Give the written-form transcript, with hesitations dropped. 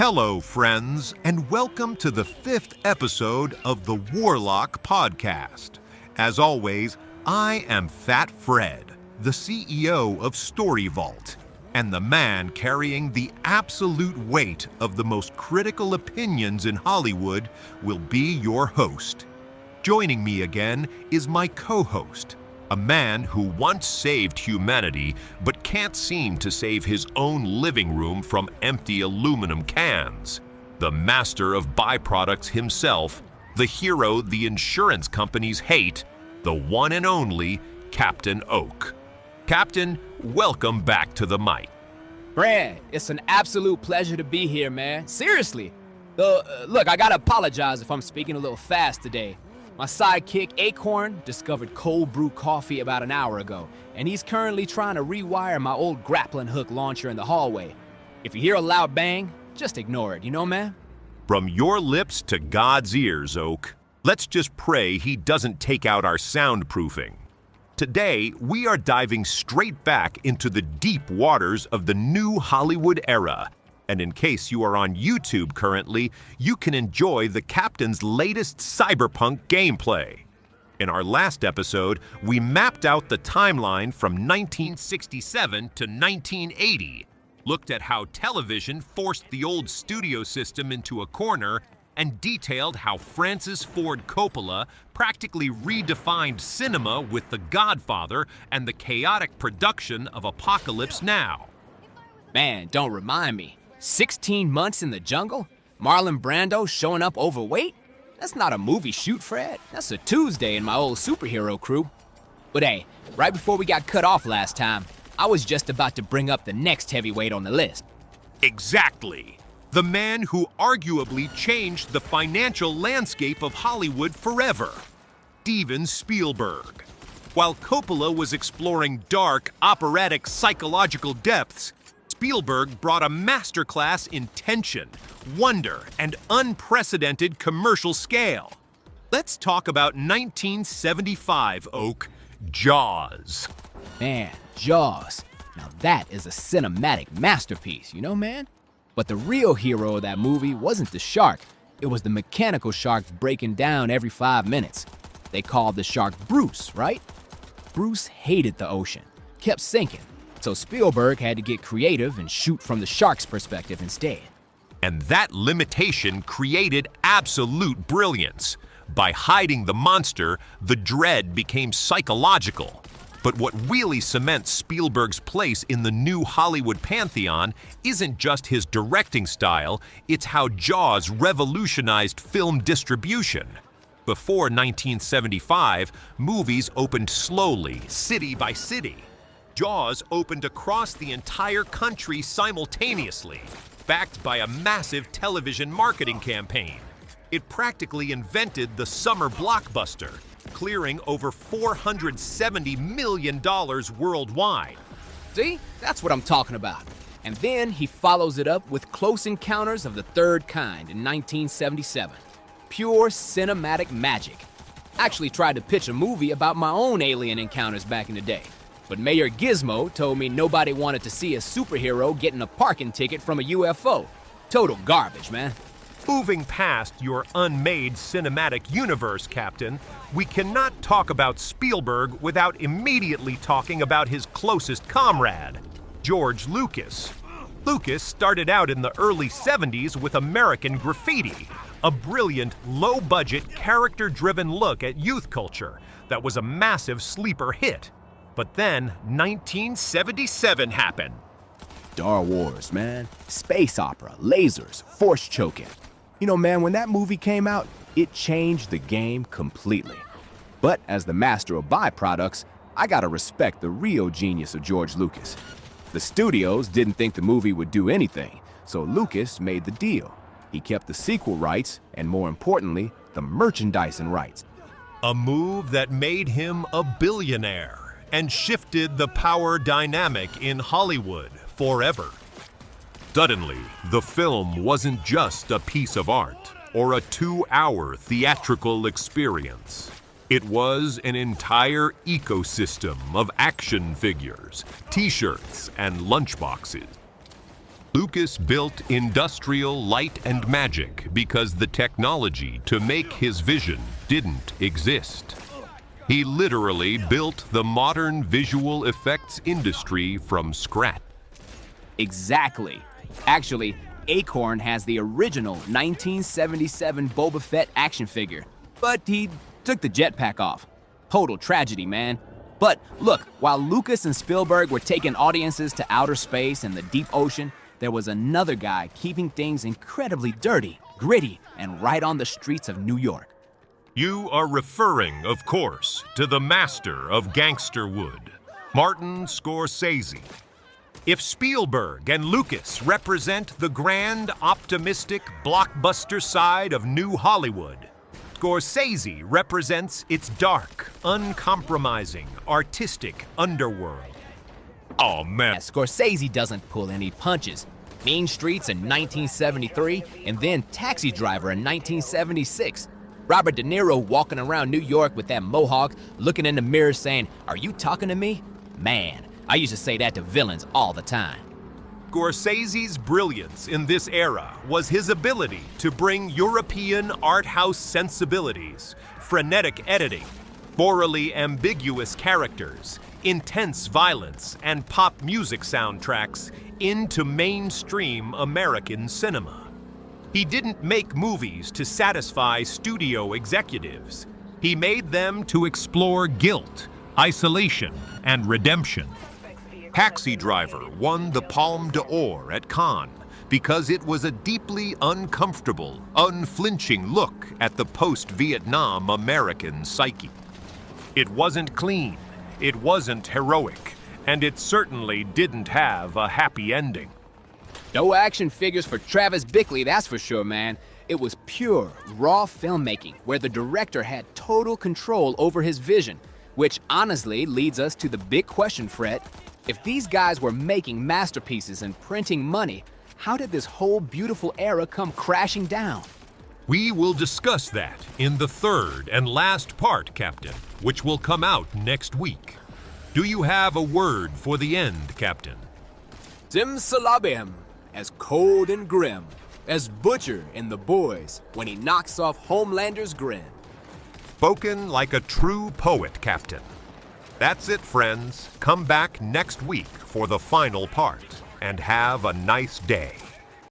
Hello, friends, and welcome to the 5th episode of the Warlock podcast. As always, I am Fat Fred, the CEO of Story Vault, and the man carrying the absolute weight of the most critical opinions in Hollywood will be your host. Joining me again is my co-host, a man who once saved humanity but can't seem to save his own living room from empty aluminum cans. The master of byproducts himself, the hero the insurance companies hate, the one and only Captain Oak. Captain, welcome back to the mic. Brad, it's an absolute pleasure to be here, man. Seriously. Look, I gotta apologize if I'm speaking a little fast today. My sidekick, Acorn, discovered cold brew coffee about an hour ago, and he's currently trying to rewire my old grappling hook launcher in the hallway. If you hear a loud bang, just ignore it, you know, man? From your lips to God's ears, Oak. Let's just pray he doesn't take out our soundproofing. Today, we are diving straight back into the deep waters of the new Hollywood era. And in case you are on YouTube currently, you can enjoy the Captain's latest Cyberpunk gameplay. In our last episode, we mapped out the timeline from 1967 to 1980, looked at how television forced the old studio system into a corner, and detailed how Francis Ford Coppola practically redefined cinema with The Godfather and the chaotic production of Apocalypse Now. Man, don't remind me. 16 months in the jungle? Marlon Brando showing up overweight? That's not a movie shoot, Fred. That's a Tuesday in my old superhero crew. But hey, right before we got cut off last time, I was just about to bring up the next heavyweight on the list. Exactly. The man who arguably changed the financial landscape of Hollywood forever. Steven Spielberg. While Coppola was exploring dark, operatic psychological depths, Spielberg brought a masterclass in tension, wonder, and unprecedented commercial scale. Let's talk about 1975, Oak. Jaws. Man, Jaws. Now that is a cinematic masterpiece, you know, man? But the real hero of that movie wasn't the shark. It was the mechanical shark breaking down every 5 minutes. They called the shark Bruce, right? Bruce hated the ocean, kept sinking. So Spielberg had to get creative and shoot from the shark's perspective instead. And that limitation created absolute brilliance. By hiding the monster, the dread became psychological. But what really cements Spielberg's place in the new Hollywood pantheon isn't just his directing style, it's how Jaws revolutionized film distribution. Before 1975, movies opened slowly, city by city. Jaws opened across the entire country simultaneously, backed by a massive television marketing campaign. It practically invented the summer blockbuster, clearing over $470 million worldwide. See? That's what I'm talking about. And then he follows it up with Close Encounters of the Third Kind in 1977. Pure cinematic magic. I actually tried to pitch a movie about my own alien encounters back in the day. But Mayor Gizmo told me nobody wanted to see a superhero getting a parking ticket from a UFO. Total garbage, man. Moving past your unmade cinematic universe, Captain, we cannot talk about Spielberg without immediately talking about his closest comrade, George Lucas. Lucas started out in the early 70s with American Graffiti, a brilliant, low-budget, character-driven look at youth culture that was a massive sleeper hit. But then 1977 happened. Star Wars, man. Space opera, lasers, force choking. You know, man, when that movie came out, it changed the game completely. But as the master of byproducts, I gotta respect the real genius of George Lucas. The studios didn't think the movie would do anything, so Lucas made the deal. He kept the sequel rights, and more importantly, the merchandising rights. A move that made him a billionaire and shifted the power dynamic in Hollywood forever. Suddenly, the film wasn't just a piece of art or a 2-hour theatrical experience. It was an entire ecosystem of action figures, t-shirts, and lunchboxes. Lucas built industrial light and magic because the technology to make his vision didn't exist. He literally built the modern visual effects industry from scratch. Exactly. Actually, Acorn has the original 1977 Boba Fett action figure, but he took the jetpack off. Total tragedy, man. But look, while Lucas and Spielberg were taking audiences to outer space and the deep ocean, there was another guy keeping things incredibly dirty, gritty, and right on the streets of New York. You are referring, of course, to the master of gangsterwood, Martin Scorsese. If Spielberg and Lucas represent the grand, optimistic, blockbuster side of New Hollywood, Scorsese represents its dark, uncompromising, artistic underworld. Oh man, Scorsese doesn't pull any punches. Mean Streets in 1973, and then Taxi Driver in 1976. Robert De Niro walking around New York with that mohawk, looking in the mirror saying, "Are you talking to me?" Man, I used to say that to villains all the time. Scorsese's brilliance in this era was his ability to bring European art house sensibilities, frenetic editing, morally ambiguous characters, intense violence, and pop music soundtracks into mainstream American cinema. He didn't make movies to satisfy studio executives. He made them to explore guilt, isolation, and redemption. Taxi Driver won the Palme d'Or at Cannes because it was a deeply uncomfortable, unflinching look at the post-Vietnam American psyche. It wasn't clean, it wasn't heroic, and it certainly didn't have a happy ending. No action figures for Travis Bickly, that's for sure, man. It was pure, raw filmmaking where the director had total control over his vision, which honestly leads us to the big question, Fred. If these guys were making masterpieces and printing money, how did this whole beautiful era come crashing down? We will discuss that in the third and last part, Captain, which will come out next week. Do you have a word for the end, Captain? Simsalabim, as cold and grim as Butcher in The Boys when he knocks off Homelander's grin. Spoken like a true poet, Captain. That's it, friends. Come back next week for the final part, and have a nice day.